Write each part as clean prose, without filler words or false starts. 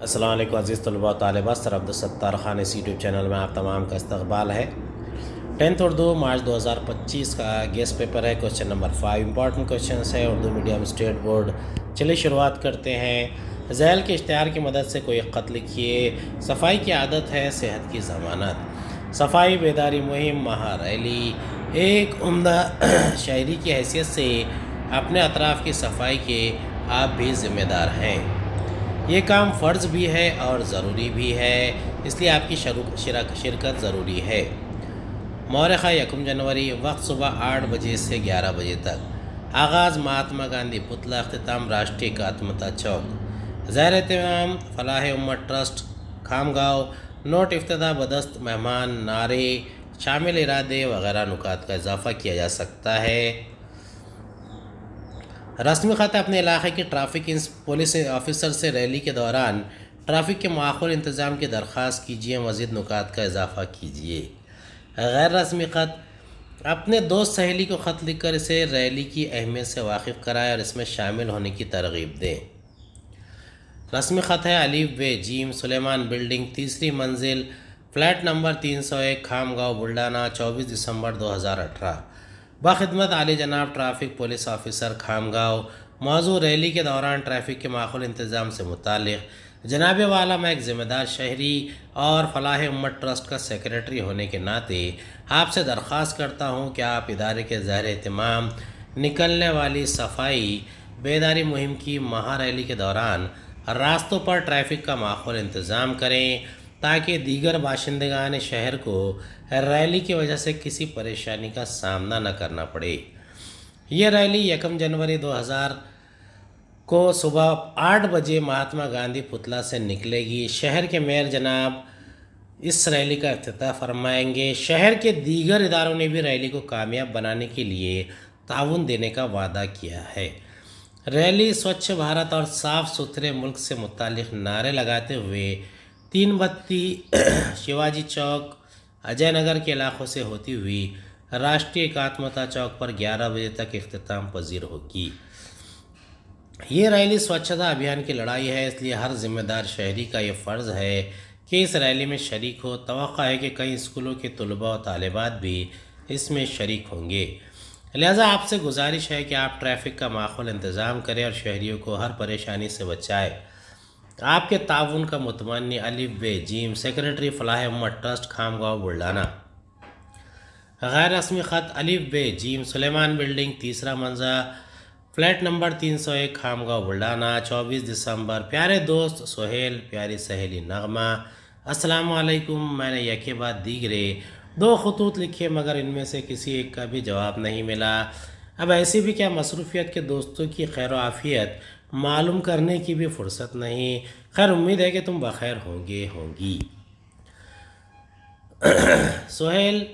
अस्सलाम वालेकुम अज़ीज़ तलबा व तालिबात। सर अब्दुलसत्तार ख़ान इस यूट्यूब चैनल में आप तमाम का इस्तकबाल है। 10th उर्दू मार्च 2025 का गेस्ट पेपर है। क्वेश्चन नंबर 5 इंपॉर्टेंट क्वेश्चन है उर्दू मीडियम स्टेट बोर्ड। चलिए शुरुआत करते हैं। ज़ैल के इश्तिहार की मदद से कोई ख़त लिखिए। सफाई की आदत है सेहत की ज़मानत। सफाई बेदारी मुहिम महा रैली। एक उम्दा शायरी की हैसियत से अपने अतराफ़ की सफाई के आप भी ज़िम्मेदार हैं। ये काम फ़र्ज़ भी है और ज़रूरी भी है, इसलिए आपकी शिरकत ज़रूरी है। मौरख़ा 1 जनवरी, वक्त सुबह 8 बजे से 11 बजे तक। आगाज़ महात्मा गांधी पुतला, अख्तिताम राष्ट्रीय एकात्मता चौक। ज़ैर एहतमाम फलाह उम्मत ट्रस्ट खामगांव। नोट इफ्तिदा बदस्त मेहमान नारे शामिल इरादे वगैरह नुकात का इजाफ़ा किया जा सकता है। रस्मी ख़त अपने इलाके के ट्रैफिक पुलिस ऑफिसर से रैली के दौरान ट्रैफिक के माहौल इंतज़ाम की दरख्वास्त कीजिए। मज़ीद नुकात का इजाफ़ा कीजिए। गैर रस्मी ख़त अपने दोस्त सहेली को ख़त लिखकर इसे रैली की अहमियत से वाकिफ़ कराएं और इसमें शामिल होने की तरग़ीब दें। रस्मी ख़त है अलीफ वे जीम सुलेमान बिल्डिंग, तीसरी मंजिल, फ्लैट नंबर 301, खामगांव बुल्डाना, 24 दिसंबर 2018। बाखिदमत आली जनाब ट्रैफिक पुलिस ऑफिसर खामगांव। मौजू रैली के दौरान ट्रैफिक के माहौल इंतज़ाम से मुताल्लिक़ जनाब वाला मैं एक ज़िम्मेदार शहरी और फलाह उम्मत ट्रस्ट का सेक्रेटरी होने के नाते आपसे दरख्वास्त करता हूँ कि आप इदारे के ज़ाहिर एहतमाम निकलने वाली सफाई बेदारी मुहिम की महा रैली के दौरान रास्तों पर ट्रैफिक का माहौल इंतज़ाम करें ताकि दीगर बाशिंदगान शहर को रैली की वजह से किसी परेशानी का सामना न करना पड़े। यह रैली 1 जनवरी 2000 को सुबह 8 बजे महात्मा गांधी पुतला से निकलेगी। शहर के मेयर जनाब इस रैली का इफ्तिताह फरमाएंगे। शहर के दीगर इदारों ने भी रैली को कामयाब बनाने के लिए ताउन देने का वादा किया है। रैली स्वच्छ भारत और साफ़ सुथरे मुल्क से मुताल्लिक़ नारे लगाते हुए 3 बत्ती शिवाजी चौक अजय नगर के इलाक़ों से होती हुई राष्ट्रीय एकात्मता चौक पर 11 बजे तक इख्तिताम पजीर होगी। ये रैली स्वच्छता अभियान की लड़ाई है, इसलिए हर जिम्मेदार शहरी का ये फ़र्ज़ है कि इस रैली में शरीक हो। तवक्का है कि कई स्कूलों के तलबा और तालिबात भी इसमें शरीक होंगे। लिहाजा आपसे गुजारिश है कि आप ट्रैफिक का माहौल इंतज़ाम करें और शहरियों को हर परेशानी से बचाएं। आपके ताउन का मुतमन्नी अलीफ बे जीम, सेक्रेटरी फलाह उम्मत ट्रस्ट खामगांव बुल्डाना। गैर रस्मी ख़त अलीफ बे जीम सुलेमान बिल्डिंग, तीसरा मंज़िल, फ्लैट नंबर 301, खामगांव बुल्डाना, 24 दिसंबर। प्यारे दोस्त सोहेल, प्यारी सहेली नगमा, अस्सलाम वालेकुम। मैंने यके बाद दीगरे 2 खतूत लिखे मगर इनमें से किसी एक का भी जवाब नहीं मिला। अब ऐसी भी क्या मसरूफ़ियत के दोस्तों की खैर आफ़ियत मालूम करने की भी फ़ुर्सत नहीं। खैर उम्मीद है कि तुम बखैर होंगी। सोहेल,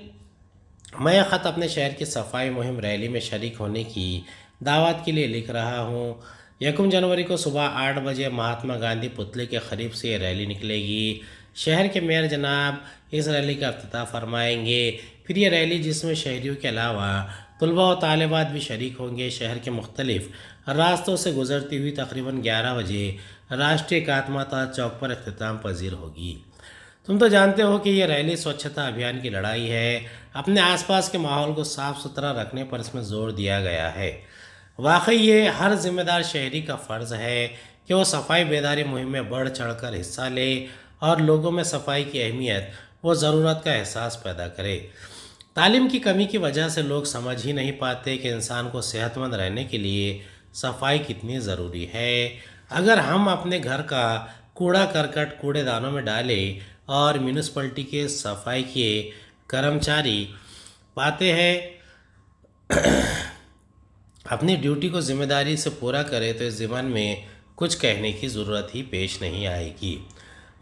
मैं यह ख़त अपने शहर की सफाई मुहिम रैली में शरीक होने की दावत के लिए लिख रहा हूँ। 1 जनवरी को सुबह 8 बजे महात्मा गांधी पुतले के करीब से ये रैली निकलेगी। शहर के मेयर जनाब इस रैली का इफ्तिताह फरमाएंगे। फिर ये रैली, जिसमें शहरियों के अलावा तलबा और तालिबात भी शरीक होंगे, शहर के मुख्तलिफ रास्तों से गुजरती हुई तकरीबन 11 बजे राष्ट्रीय एकात्मता चौक पर इख्तिताम पजीर होगी। तुम तो जानते हो कि यह रैली स्वच्छता अभियान की लड़ाई है। अपने आसपास के माहौल को साफ़ सुथरा रखने पर इसमें ज़ोर दिया गया है। वाकई ये हर जिम्मेदार शहरी का फ़र्ज़ है कि वो सफाई बेदारी मुहिम में बढ़ चढ़ कर हिस्सा ले और लोगों में सफाई की अहमियत व ज़रूरत का एहसास पैदा करे। तालीम की कमी की वजह से लोग समझ ही नहीं पाते कि इंसान को सेहतमंद रहने के लिए सफाई कितनी ज़रूरी है। अगर हम अपने घर का कूड़ा करकट कूड़ेदानों में डालें और म्यूनिसिपलिटी के सफाई के कर्मचारी पाते हैं अपनी ड्यूटी को ज़िम्मेदारी से पूरा करें तो इस ज़िम्मन में कुछ कहने की ज़रूरत ही पेश नहीं आएगी।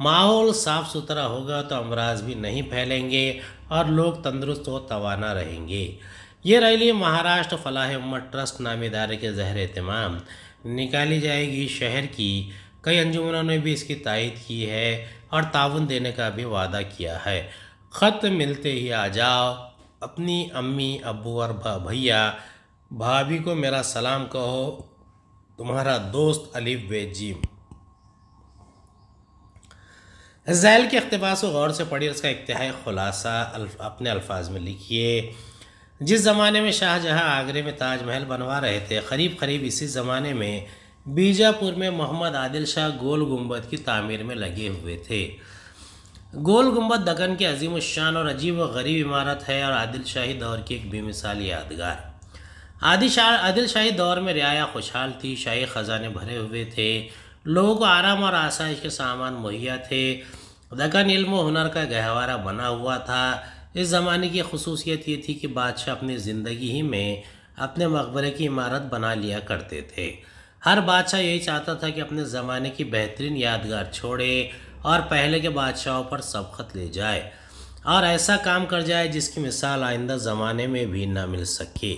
माहौल साफ़ सुथरा होगा तो अमराज भी नहीं फैलेंगे और लोग तंदुरुस्त व तवाना रहेंगे। ये रैली महाराष्ट्र फलाह उम्मत ट्रस्ट नामी इदारे के ज़ाहिर एहतमाम निकाली जाएगी। शहर की कई अंजुमनों ने भी इसकी तायद की है और ताउन देने का भी वादा किया है। ख़त मिलते ही आ जाओ। अपनी अम्मी अब्बू और भैया भाभी को मेरा सलाम कहो। तुम्हारा दोस्त अलीफ बे जीम। ज़ैल के इक़्तिबास को गौर से पढ़िए, उसका इंतहाई खुलासा अपने अल्फाज में लिखिए। जिस ज़माने में शाहजहाँ आगरे में ताजमहल बनवा रहे थे, करीब करीब इसी ज़माने में बीजापुर में मोहम्मद आदिल शाह गोल गुंबद की तामीर में लगे हुए थे। गोल गुंबद दक्कन की अजीम शान और अजीब व गरीब इमारत है और आदिल शाही दौर की एक बेमिसाल यादगार। आदिल शाही दौर में रियाया खुशहाल थी, शाही ख़जाने भरे हुए थे, लोगों को आराम और आसाइश के सामान मुहैया थे। दक्कन इल्म व हुनर का गहवारा बना हुआ था। इस ज़माने की खसूसियत ये थी कि बादशाह अपनी ज़िंदगी ही में अपने मकबरे की इमारत बना लिया करते थे। हर बादशाह यही चाहता था कि अपने ज़माने की बेहतरीन यादगार छोड़े और पहले के बादशाहों पर सबकत ले जाए और ऐसा काम कर जाए जिसकी मिसाल आइंदा ज़माने में भी न मिल सके।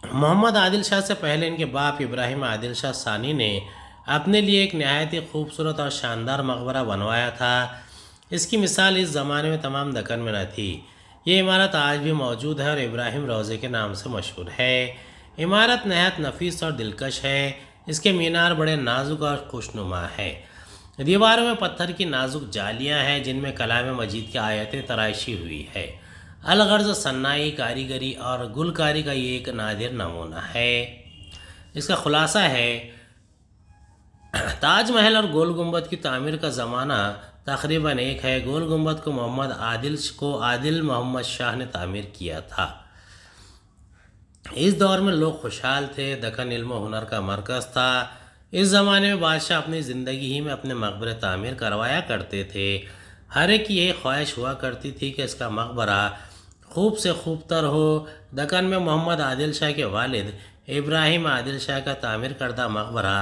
मोहम्मद आदिल शाह से पहले इनके बाप इब्राहिम आदिल शाह सानी ने अपने लिए एक नहायत ही खूबसूरत और शानदार मकबरा बनवाया था। इसकी मिसाल इस ज़माने में तमाम दक्कन में न थी। ये इमारत आज भी मौजूद है और इब्राहिम रोज़े के नाम से मशहूर है। इमारत नहायत नफीस और दिलकश है। इसके मीनार बड़े नाजुक और खुशनुमा है। दीवारों में पत्थर की नाजुक जालियाँ हैं जिनमें कलाम मजीद की आयतें तराशी हुई है। अलगर्ज सन्नाई कारीगरी और गुलकारी का ये एक नादिर नमूना है। इसका खुलासा है, ताजमहल और गोल गुंबद की तामीर का ज़माना तकरीबन एक है। गोल गुंबद को आदिल मोहम्मद शाह ने तामीर किया था। इस दौर में लोग खुशहाल थे। दक्कन इल्म व हुनर का मरकज़ था। इस ज़माने में बादशाह अपनी ज़िंदगी ही में अपने मकबरे तामीर करवाया करते थे। हर एक की यही ख्वाहिश हुआ करती थी कि इसका मकबरा खूब से खूब तर हो। दक्कन में मोहम्मद आदिल शाह के वालिद इब्राहिम आदिल शाह का तामीर करदा मकबरा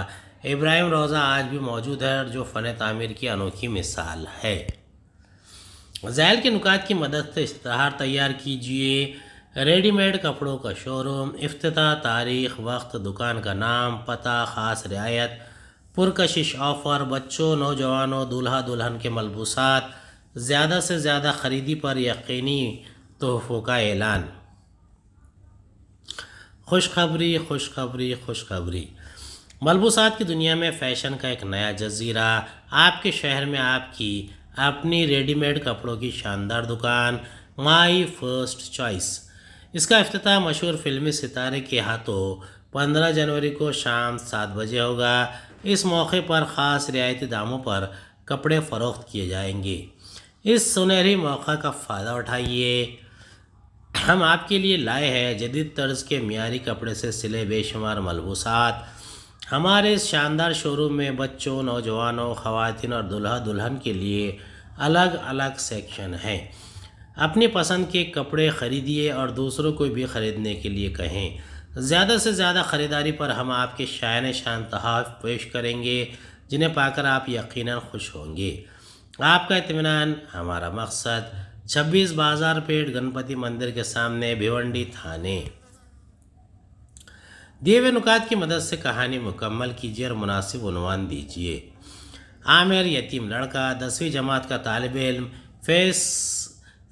इब्राहिम रोज़ा आज भी मौजूद है, जो फ़न तामीर की अनोखी मिसाल है। ज़ैल के नुकात की मदद से इश्तहार तैयार कीजिए। रेडीमेड कपड़ों का शोरूम, इफ्तिताह, तारीख़, वक्त, दुकान का नाम, पता, ख़ास रियायत, पुरकशिश ऑफ़र, बच्चों, नौजवानों, दूल्हा दुल्हन के मलबूसात, ज़्यादा से ज़्यादा ख़रीदी पर यकीनी तोहफ़ों का ऐलान। खुशखबरी खुशखबरी खुशखबरी। मलबूसात की दुनिया में फ़ैशन का एक नया जजीरा। आपके शहर में आपकी अपनी रेडीमेड कपड़ों की शानदार दुकान, माई फर्स्ट चॉइस। इसका इफ्तिताह मशहूर फिल्मी सितारे के हाथों 15 जनवरी को शाम 7 बजे होगा। इस मौके पर ख़ास रियायती दामों पर कपड़े फ़रोख्त किए जाएंगे। इस सुनहरी मौका का फ़ायदा उठाइए। हम आपके लिए लाए हैं जदीद तर्ज के मियारी कपड़े से सिले बेशुमार मलबूसात। हमारे इस शानदार शोरूम में बच्चों, नौजवानों, ख़वातीन और दूल्हा दुल्हन के लिए अलग अलग सेक्शन हैं। अपनी पसंद के कपड़े ख़रीदिए और दूसरों को भी ख़रीदने के लिए कहें। ज़्यादा से ज़्यादा ख़रीदारी पर हम आपके शान शान तोहफ़े पेश करेंगे जिन्हें पाकर आप यकीनन खुश होंगे। आपका इत्मीनान हमारा मकसद। 26 बाज़ार पेठ, गणपति मंदिर के सामने, भिवंडी थाने। दिए हुए नुकात की मदद से कहानी मुकम्मल कीजिए और मुनासिब उन्वान दीजिए। आमिर यतीम लड़का, 10वीं जमात का तालिब इल्म,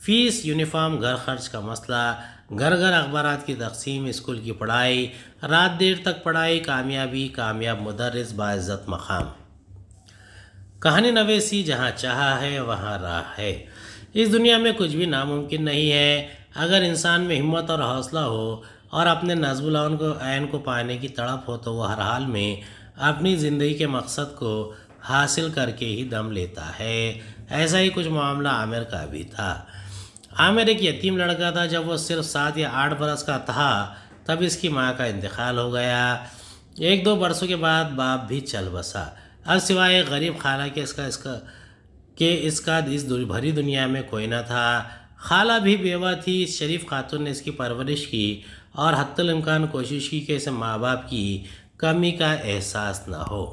फ़ीस, यूनिफॉर्म, घर खर्च का मसला, घर घर अखबारात की तकसीम, स्कूल की पढ़ाई, रात देर तक पढ़ाई, कामयाबी, कामयाब मुदर्रिस, बाइज़्ज़त मकाम। कहानी नवेसी, जहाँ चाहा है वहाँ राह है। इस दुनिया में कुछ भी नामुमकिन नहीं है। अगर इंसान में हिम्मत और हौसला हो और अपने नज़्बुल ऐन को पाने की तड़प हो तो वह हर हाल में अपनी ज़िंदगी के मकसद को हासिल करके ही दम लेता है। ऐसा ही कुछ मामला आमिर का भी था। आमिर एक यतीम लड़का था। जब वह सिर्फ 7 या 8 बरस का था तब इसकी माँ का इंतकाल हो गया। 1-2 बरसों के बाद बाप भी चल बसा। अब सिवाय एक गरीब खाला के इसका इस भरी दुनिया में कोई न था। खाला भी बेवा थी। इस शरीफ खातून ने इसकी परवरिश की और हत्तुल इम्कान कोशिश की कि इसे माँ बाप की कमी का एहसास न हो।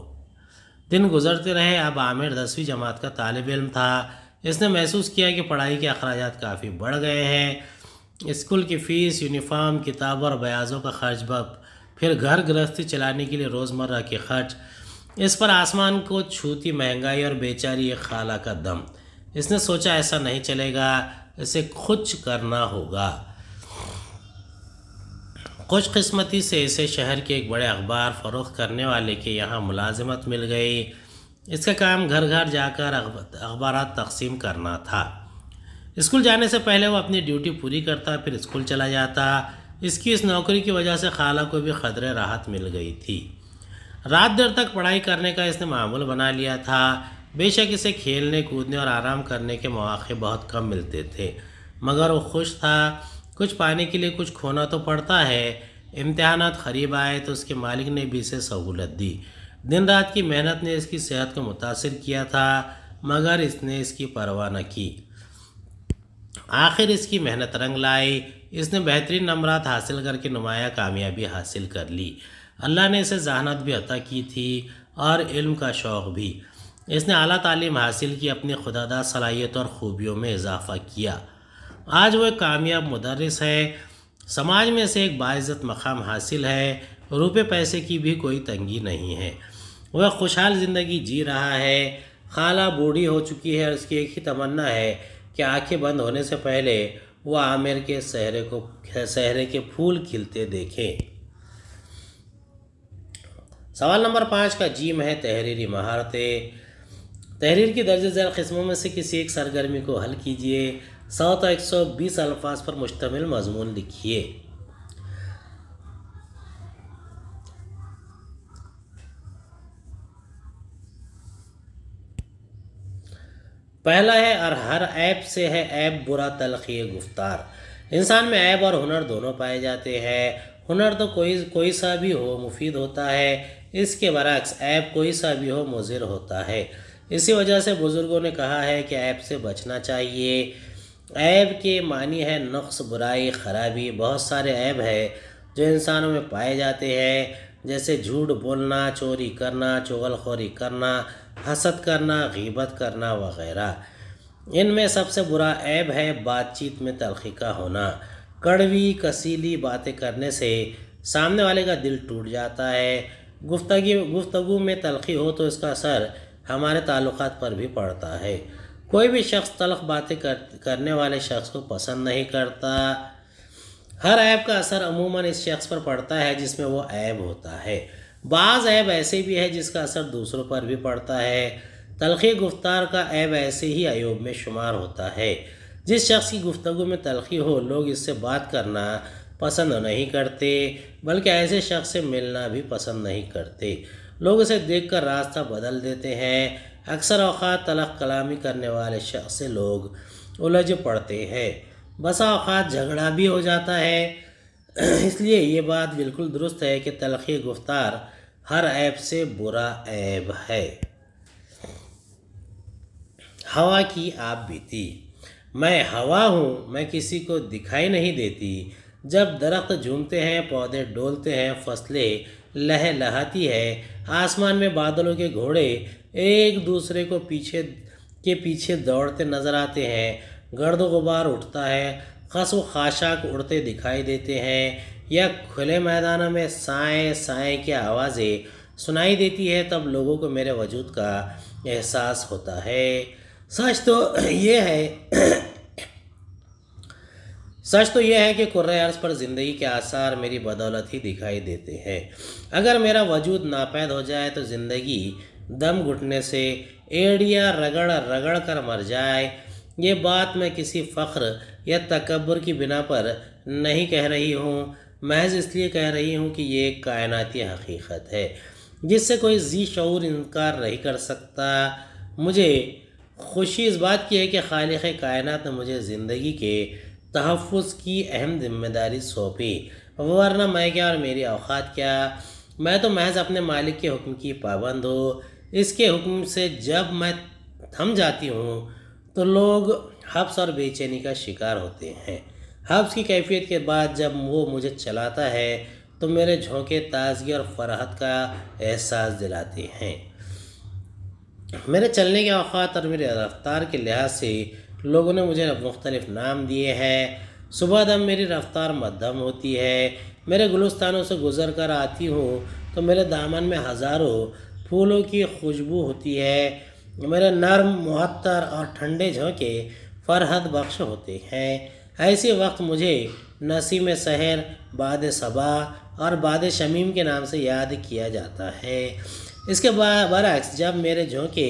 दिन गुजरते रहे। अब आमिर 10वीं जमात का तालिब इल्म था। इसने महसूस किया कि पढ़ाई के अखराजात काफ़ी बढ़ गए हैं। स्कूल की फ़ीस, यूनिफॉर्म, किताबों और बयाज़ों का खर्च, फिर घर गृहस्थी चलाने के लिए रोज़मर्रा के खर्च, इस पर आसमान को छूती महंगाई और बेचारी एक खाला का दम। इसने सोचा ऐसा नहीं चलेगा, इसे कुछ करना होगा। खुशकिस्मती से इसे शहर के एक बड़े अखबार फ़रोख्त करने वाले के यहाँ मुलाजिमत मिल गई। इसका काम घर घर जाकर अखबारात तकसीम करना था। स्कूल जाने से पहले वो अपनी ड्यूटी पूरी करता, फिर स्कूल चला जाता। इसकी इस नौकरी की वजह से खाला को भी खदरे राहत मिल गई थी। रात देर तक पढ़ाई करने का इसने मामूल बना लिया था। बेशक इसे खेलने कूदने और आराम करने के मौके बहुत कम मिलते थे, मगर वो खुश था। कुछ पाने के लिए कुछ खोना तो पड़ता है। इम्तिहानात करीब आए तो उसके मालिक ने भी इसे सहूलत दी। दिन रात की मेहनत ने इसकी सेहत को मुतासिर किया था, मगर इसने इसकी परवाह न की। आखिर इसकी मेहनत रंग लाई। इसने बेहतरीन नंबरात हासिल करके नुमाया कामयाबी हासिल कर ली। अल्लाह ने इसे जहानत भी अता की थी और इल्म का शौक़ भी। इसने आला तालीम हासिल की, अपनी खुदादा सलाहियत और ख़ूबियों में इजाफ़ा किया। आज वो एक कामयाब मुदर्रिस है। समाज में से एक बाइज़्ज़त मकाम हासिल है। रुपये पैसे की भी कोई तंगी नहीं है। वह खुशहाल ज़िंदगी जी रहा है। खाला बूढ़ी हो चुकी है और उसकी एक ही तमन्ना है कि आंखें बंद होने से पहले वो आमिर के सहरे के फूल खिलते देखें। सवाल नंबर 5 का जीम है तहरीरी महारतें। तहरीर की दर्ज झैल किस्मों में से किसी एक सरगर्मी को हल कीजिए। 100 तो 120 अल्फाज पर मुश्तमिल मजमून लिखिए। पहला है, और हर ऐब से है ऐब बुरा तलखी गुफ्तार। इंसान में ऐब और हुनर दोनों पाए जाते हैं। हुनर तो कोई सा भी हो मुफीद होता है, इसके बरक्स ऐब कोई सा भी हो मुज़िर होता है। इसी वजह से बुज़ुर्गों ने कहा है कि ऐब से बचना चाहिए। ऐब के मानी है नुक्स, बुराई, ख़राबी। बहुत सारे ऐब है जो इंसानों में पाए जाते हैं, जैसे झूठ बोलना, चोरी करना, चुगलखोरी करना, हसद करना, गीबत करना वगैरह। इनमें सबसे बुरा ऐब है बातचीत में तलखी का होना। कड़वी कसीली बातें करने से सामने वाले का दिल टूट जाता है। गुफ्तगू में तलखी हो तो इसका असर हमारे ताल्लुकात पर भी पड़ता है। कोई भी शख्स तल्ख बातें करने वाले शख्स को पसंद नहीं करता। हर ऐब का असर अमूमन इस शख्स पर पड़ता है जिसमें वो ऐब होता है। बाज़ ऐब ऐसे भी है जिसका असर दूसरों पर भी पड़ता है। तलखी गुफ्तार का ऐब ऐसे ही अयूब में शुमार होता है। जिस शख्स की गुफ्तगू में तलखी हो, लोग इससे बात करना पसंद नहीं करते, बल्कि ऐसे शख्स से मिलना भी पसंद नहीं करते। लोग उसे देखकर रास्ता बदल देते हैं। अक्सर औक़ात तलख कलामी करने वाले शख्स से लोग उलझ पड़ते हैं। बसा औक़ात झगड़ा भी हो जाता है। इसलिए ये बात बिल्कुल दुरुस्त है कि तलखी गुफ्तार हर ऐब से बुरा ऐब है। हवा की आप बीती। मैं हवा हूँ, मैं किसी को दिखाई नहीं देती। जब दरख्त झूमते हैं, पौधे डोलते हैं, फसलें लहलहाती है, आसमान में बादलों के घोड़े एक दूसरे को पीछे दौड़ते नजर आते हैं, गर्द गुबार उठता है, खस खाशाक उड़ते दिखाई देते हैं, या खुले मैदानों में साएं साएं की आवाज़ें सुनाई देती है, तब लोगों को मेरे वजूद का एहसास होता है। सच तो यह है कि कुर्रे अर्ज़ पर ज़िंदगी के आसार मेरी बदौलत ही दिखाई देते हैं। अगर मेरा वजूद नापैद हो जाए तो ज़िंदगी दम घुटने से एड़ियाँ रगड़ रगड़ कर मर जाए। ये बात मैं किसी फ़ख्र या तकब्बुर की बिना पर नहीं कह रही हूँ, महज इसलिए कह रही हूँ कि ये एक कायनाती हकीकत है जिससे कोई ज़ी शऊर इनकार नहीं कर सकता। मुझे खुशी इस बात की है कि खालिक़ कायनात ने मुझे ज़िंदगी के तहफ़्फ़ुज़ की अहम जिम्मेदारी सौंपी, वरना मैं क्या और मेरी औक़ात क्या। मैं तो महज अपने मालिक के हुक्म की पाबंद हूँ। इसके हुक्म से जब मैं थम जाती हूँ तो लोग हब्स और बेचैनी का शिकार होते हैं। हब्स की कैफियत के बाद जब वो मुझे चलाता है तो मेरे झोंके ताजगी और फराहत का एहसास दिलाते हैं। मेरे चलने के औक़ात और मेरे रफ्तार के लिहाज से लोगों ने मुझे मुख्तलिफ नाम दिए हैं। सुबह दम मेरी रफ्तार मध्यम होती है। मेरे गुलिस्तानों से गुज़र कर आती हूँ तो मेरे दामन में हज़ारों फूलों की खुशबू होती है। मेरे नर्म मुअत्तर और ठंडे झोंके फरहत बख्श होते हैं। ऐसे वक्त मुझे नसीम सहर, बाद सबा और बाद शमीम के नाम से याद किया जाता है। इसके बरक्स जब मेरे झोंके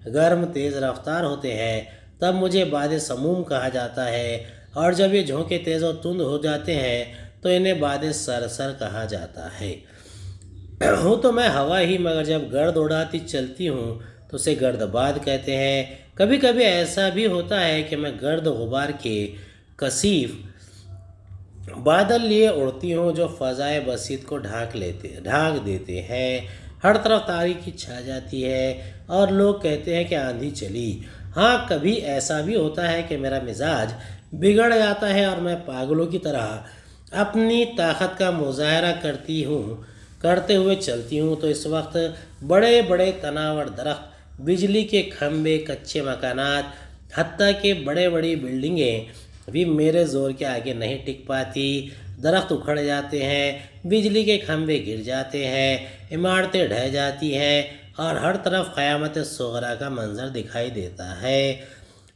गर्म तेज़ रफ्तार होते हैं तब मुझे बाद समूम कहा जाता है, और जब ये झोंके तेज़ और तुंद हो जाते हैं तो इन्हें बाद सरसर कहा जाता है। हूँ तो मैं हवा ही, मगर जब गर्द उड़ाती चलती हूँ तो उसे गर्दबाद कहते हैं। कभी कभी ऐसा भी होता है कि मैं गर्द गुबार के कसीफ बादल लिए उड़ती हूँ जो फ़ज़ाए बसीत को ढांक देते हैं। हर तरफ तारीकी छा जाती है और लोग कहते हैं कि आंधी चली। हाँ, कभी ऐसा भी होता है कि मेरा मिजाज बिगड़ जाता है और मैं पागलों की तरह अपनी ताकत का मुजाहरा करते हुए चलती हूँ। तो इस वक्त बड़े बड़े तनावर दरख्त, बिजली के खंभे, कच्चे मकानात, हत्ता के बड़े बड़ी बिल्डिंगें भी मेरे ज़ोर के आगे नहीं टिक पाती। दरख्त उखड़ जाते हैं, बिजली के खंभे गिर जाते हैं, इमारतें ढह जाती हैं और हर तरफ क़यामत सुग़रा का मंजर दिखाई देता है।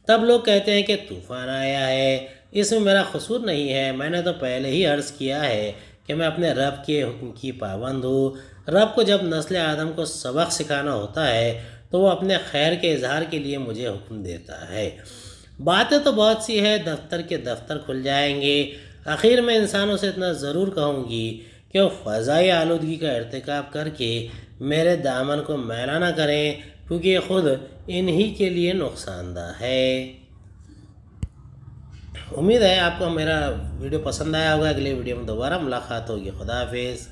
तब लोग कहते हैं कि तूफ़ान आया है। इसमें मेरा कसूर नहीं है। मैंने तो पहले ही अर्ज़ किया है कि मैं अपने रब के हुक्म की पाबंद हूँ। रब को जब नस्ल आदम को सबक सिखाना होता है तो वो अपने खैर के इजहार के लिए मुझे हुक्म देता है। बातें तो बहुत सी है, दफ्तर के दफ्तर खुल जाएंगे। आखिर में इंसानों से इतना ज़रूर कहूँगी कि वो फ़ज़ाई आलूदगी का इर्तिकाब करके मेरे दामन को मैला ना करें, क्योंकि ये ख़ुद इन्हीं के लिए नुकसानदा है। उम्मीद है आपको मेरा वीडियो पसंद आया होगा। अगले वीडियो में दोबारा मुलाकात होगी। खुदा हाफिज़।